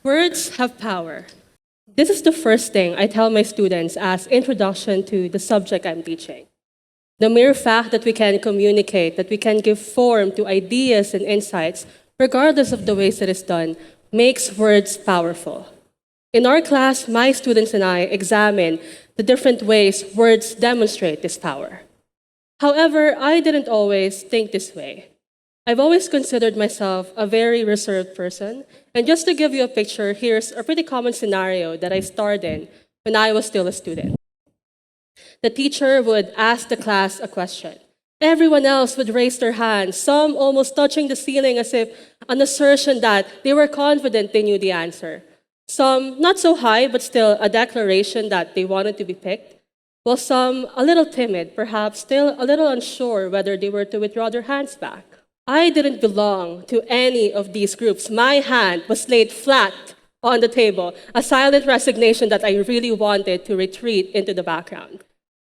Words have power. This is the first thing I tell my students as introduction to the subject I'm teaching. The mere fact that we can communicate, that we can give form to ideas and insights, regardless of the ways it is done, makes words powerful. In our class, my students and I examine the different ways words demonstrate this power. However, I didn't always think this way. I've always considered myself a very reserved person, and just to give you a picture, here's a pretty common scenario that I starred in when I was still a student. The teacher would ask the class a question. Everyone else would raise their hands, some almost touching the ceiling as if an assertion that they were confident they knew the answer. Some not so high, but still a declaration that they wanted to be picked, while some a little timid, perhaps still a little unsure whether they were to withdraw their hands back. I didn't belong to any of these groups. My hand was laid flat on the table, a silent resignation that I really wanted to retreat into the background.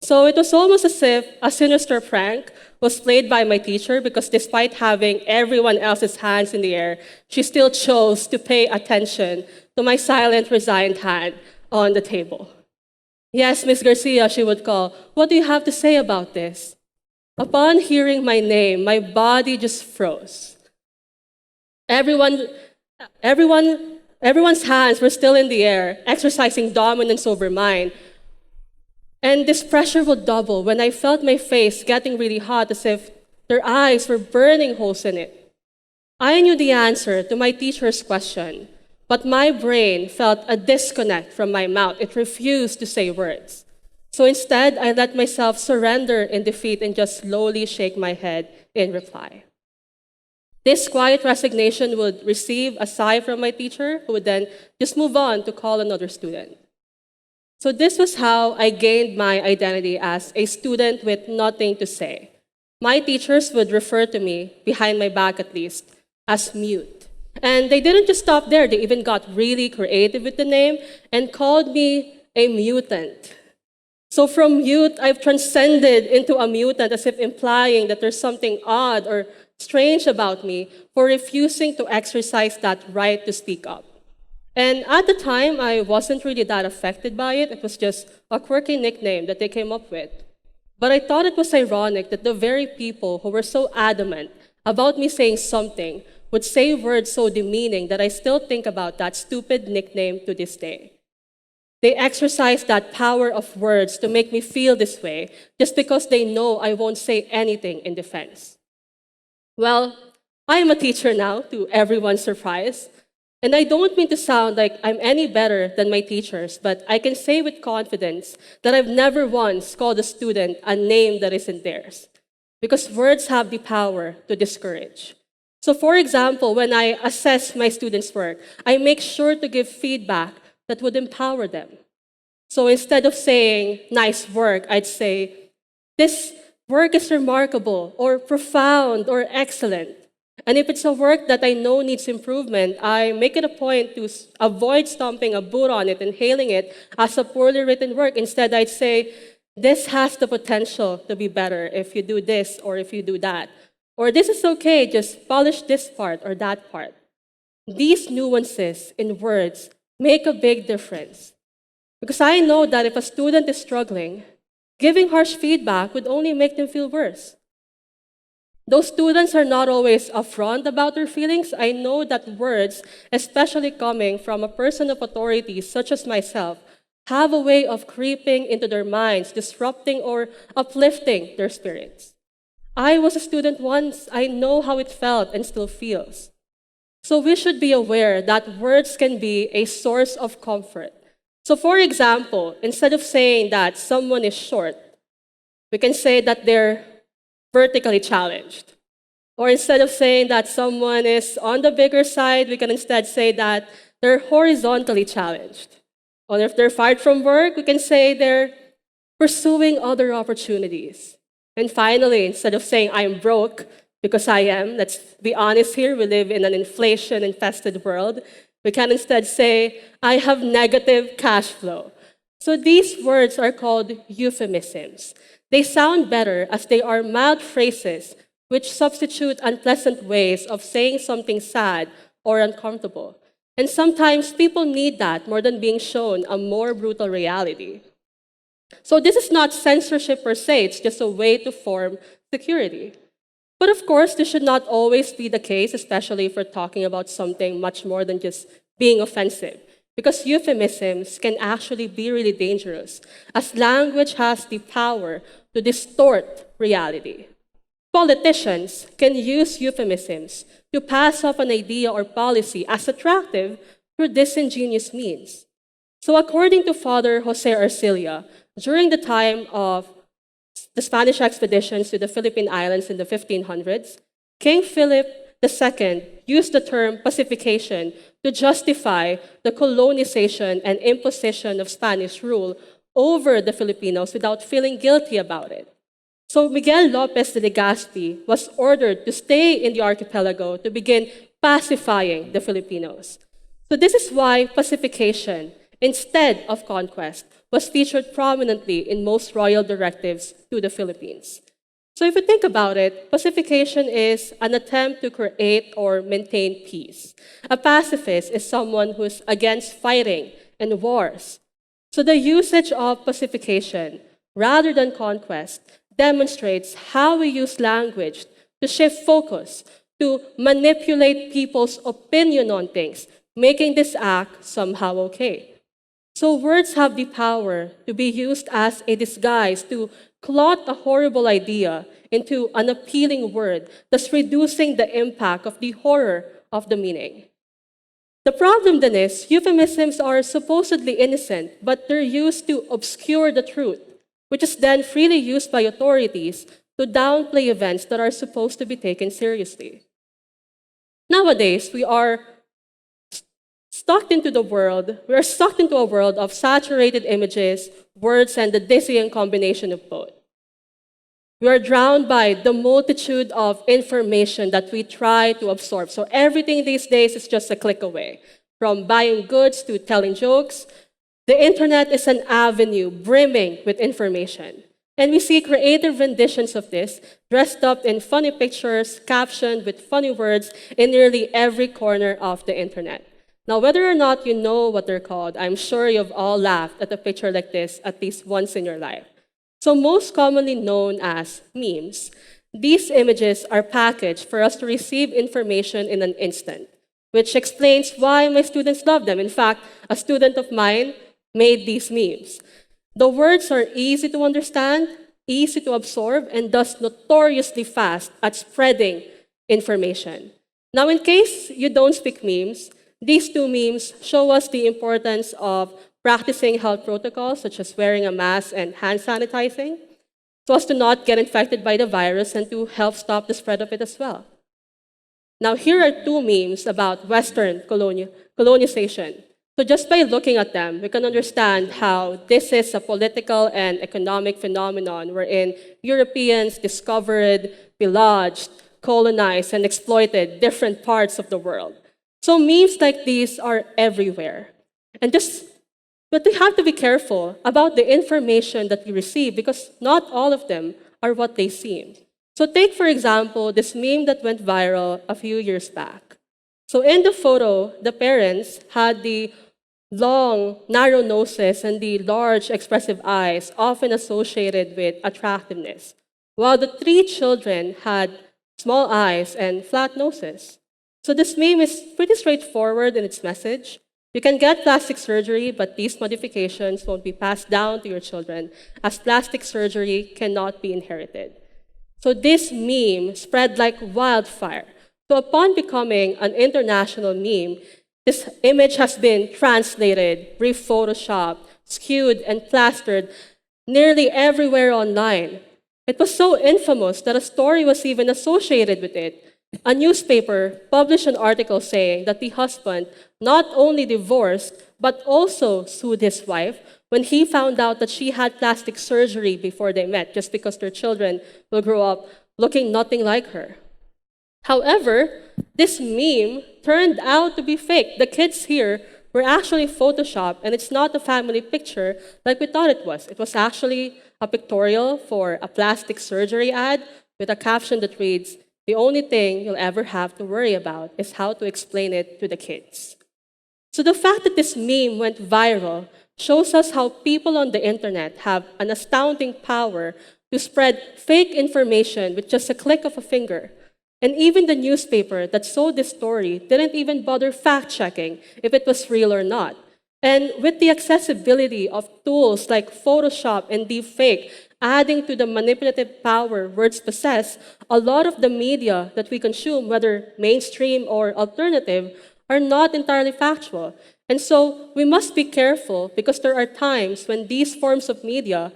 So it was almost as if a sinister prank was played by my teacher because despite having everyone else's hands in the air, she still chose to pay attention to my silent, resigned hand on the table. Yes, Miss Garcia, she would call. What do you have to say about this? Upon hearing my name, my body just froze. Everyone's hands were still in the air, exercising dominance over mine. And this pressure would double when I felt my face getting really hot as if their eyes were burning holes in it. I knew the answer to my teacher's question, but my brain felt a disconnect from my mouth. It refused to say words. So instead, I let myself surrender in defeat and just slowly shake my head in reply. This quiet resignation would receive a sigh from my teacher, who would then just move on to call another student. So this was how I gained my identity as a student with nothing to say. My teachers would refer to me, behind my back at least, as mute. And they didn't just stop there, they even got really creative with the name and called me a mutant. So from mute, I've transcended into a mutant, as if implying that there's something odd or strange about me for refusing to exercise that right to speak up. And at the time, I wasn't really that affected by it. It was just a quirky nickname that they came up with. But I thought it was ironic that the very people who were so adamant about me saying something would say words so demeaning that I still think about that stupid nickname to this day. They exercise that power of words to make me feel this way just because they know I won't say anything in defense. Well, I am a teacher now, to everyone's surprise. And I don't mean to sound like I'm any better than my teachers, but I can say with confidence that I've never once called a student a name that isn't theirs, because words have the power to discourage. So for example, when I assess my students' work, I make sure to give feedback that would empower them. So instead of saying, nice work, I'd say, this work is remarkable, or profound, or excellent. And if it's a work that I know needs improvement, I make it a point to avoid stomping a boot on it and hailing it as a poorly written work. Instead, I'd say, this has the potential to be better if you do this or if you do that. Or this is okay, just polish this part or that part. These nuances in words make a big difference. Because I know that if a student is struggling, giving harsh feedback would only make them feel worse. Those students are not always upfront about their feelings. I know that words, especially coming from a person of authority such as myself, have a way of creeping into their minds, disrupting or uplifting their spirits. I was a student once. I know how it felt and still feels. So we should be aware that words can be a source of comfort. So for example, instead of saying that someone is short, we can say that they're vertically challenged. Or instead of saying that someone is on the bigger side, we can instead say that they're horizontally challenged. Or if they're fired from work, we can say they're pursuing other opportunities. And finally, instead of saying I'm broke, because I am, let's be honest here, we live in an inflation-infested world, we can instead say I have negative cash flow. So these words are called euphemisms. They sound better as they are mild phrases which substitute unpleasant ways of saying something sad or uncomfortable. And sometimes people need that more than being shown a more brutal reality. So this is not censorship per se, it's just a way to form security. But of course, this should not always be the case, especially if we're talking about something much more than just being offensive. Because euphemisms can actually be really dangerous, as language has the power to distort reality. Politicians can use euphemisms to pass off an idea or policy as attractive through disingenuous means. So according to Father Jose Arcilla, during the time of the Spanish expeditions to the Philippine Islands in the 1500s, King Philip II used the term pacification to justify the colonization and imposition of Spanish rule over the Filipinos without feeling guilty about it. So Miguel Lopez de Legazpi was ordered to stay in the archipelago to begin pacifying the Filipinos. So this is why pacification, instead of conquest, was featured prominently in most royal directives to the Philippines. So if you think about it, pacification is an attempt to create or maintain peace. A pacifist is someone who's against fighting and wars. So the usage of pacification, rather than conquest, demonstrates how we use language to shift focus, to manipulate people's opinion on things, making this act somehow okay. So words have the power to be used as a disguise to clot a horrible idea into an appealing word, thus reducing the impact of the horror of the meaning. The problem then is, euphemisms are supposedly innocent, but they're used to obscure the truth, which is then freely used by authorities to downplay events that are supposed to be taken seriously. Nowadays, we are sucked into a world of saturated images, words, and the dizzying combination of both. We are drowned by the multitude of information that we try to absorb. So everything these days is just a click away. From buying goods to telling jokes, the internet is an avenue brimming with information. And we see creative renditions of this, dressed up in funny pictures, captioned with funny words in nearly every corner of the internet. Now, whether or not you know what they're called, I'm sure you've all laughed at a picture like this at least once in your life. So most commonly known as memes, these images are packaged for us to receive information in an instant, which explains why my students love them. In fact, a student of mine made these memes. The words are easy to understand, easy to absorb, and thus notoriously fast at spreading information. Now, in case you don't speak memes, these two memes show us the importance of practicing health protocols such as wearing a mask and hand sanitizing so as to not get infected by the virus and to help stop the spread of it as well. Now, here are two memes about Western colonization. So just by looking at them, we can understand how this is a political and economic phenomenon wherein Europeans discovered, pillaged, colonized, and exploited different parts of the world. So memes like these are everywhere. But we have to be careful about the information that we receive because not all of them are what they seem. So take, for example, this meme that went viral a few years back. So in the photo, the parents had the long, narrow noses and the large, expressive eyes, often associated with attractiveness, while the three children had small eyes and flat noses. So this meme is pretty straightforward in its message. You can get plastic surgery, but these modifications won't be passed down to your children, as plastic surgery cannot be inherited. So this meme spread like wildfire. So upon becoming an international meme, this image has been translated, re-photoshopped, skewed, and plastered nearly everywhere online. It was so infamous that a story was even associated with it. A newspaper published an article saying that the husband not only divorced, but also sued his wife when he found out that she had plastic surgery before they met, just because their children will grow up looking nothing like her. However, this meme turned out to be fake. The kids here were actually photoshopped, and it's not a family picture like we thought it was. It was actually a pictorial for a plastic surgery ad with a caption that reads, "The only thing you'll ever have to worry about is how to explain it to the kids." So the fact that this meme went viral shows us how people on the internet have an astounding power to spread fake information with just a click of a finger. And even the newspaper that sold this story didn't even bother fact-checking if it was real or not. And with the accessibility of tools like Photoshop and deepfake adding to the manipulative power words possess, a lot of the media that we consume, whether mainstream or alternative, are not entirely factual. And so we must be careful because there are times when these forms of media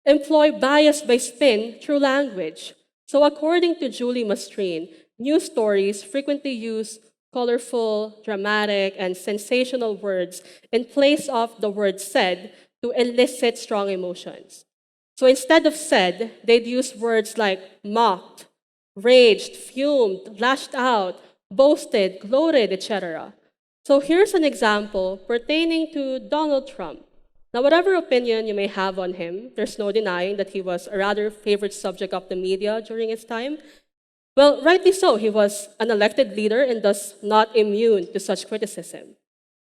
employ bias by spin through language. So according to Julie Mastrine, news stories frequently use colorful, dramatic, and sensational words in place of the word said to elicit strong emotions. So instead of said, they'd use words like mocked, raged, fumed, lashed out, boasted, gloated, etc. So here's an example pertaining to Donald Trump. Now, whatever opinion you may have on him, there's no denying that he was a rather favorite subject of the media during his time. Well, rightly so, he was an elected leader and thus not immune to such criticism.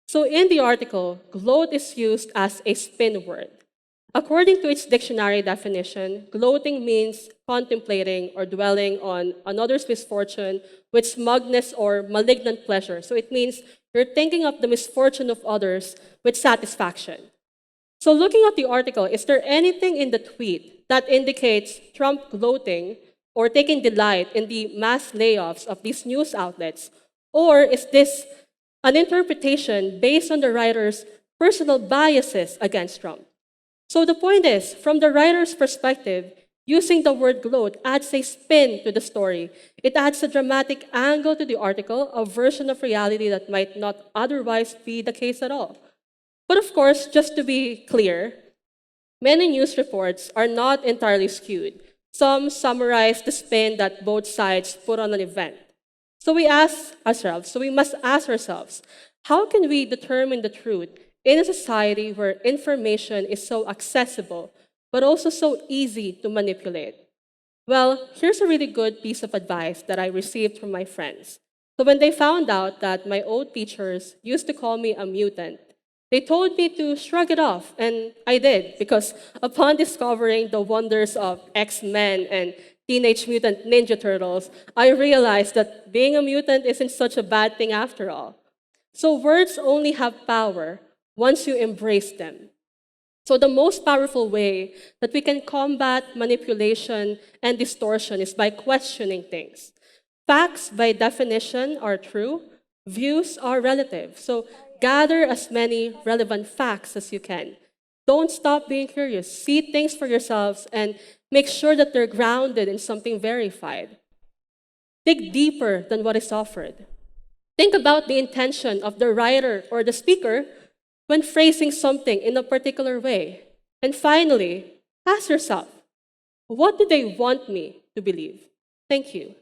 So in the article, gloat is used as a spin word. According to its dictionary definition, gloating means contemplating or dwelling on another's misfortune with smugness or malignant pleasure. So it means you're thinking of the misfortune of others with satisfaction. So looking at the article, is there anything in the tweet that indicates Trump gloating or taking delight in the mass layoffs of these news outlets? Or is this an interpretation based on the writer's personal biases against Trump? So the point is, from the writer's perspective, using the word gloat adds a spin to the story. It adds a dramatic angle to the article, a version of reality that might not otherwise be the case at all. But of course, just to be clear, many news reports are not entirely skewed. Some summarize the spin that both sides put on an event. So we must ask ourselves, how can we determine the truth in a society where information is so accessible, but also so easy to manipulate? Well, here's a really good piece of advice that I received from my friends. So when they found out that my old teachers used to call me a mutant, they told me to shrug it off, and I did, because upon discovering the wonders of X-Men and Teenage Mutant Ninja Turtles, I realized that being a mutant isn't such a bad thing after all. So words only have power once you embrace them. So the most powerful way that we can combat manipulation and distortion is by questioning things. Facts, by definition, are true. Views are relative. So gather as many relevant facts as you can. Don't stop being curious. See things for yourselves and make sure that they're grounded in something verified. Dig deeper than what is offered. Think about the intention of the writer or the speaker when phrasing something in a particular way. And finally, ask yourself, what do they want me to believe? Thank you.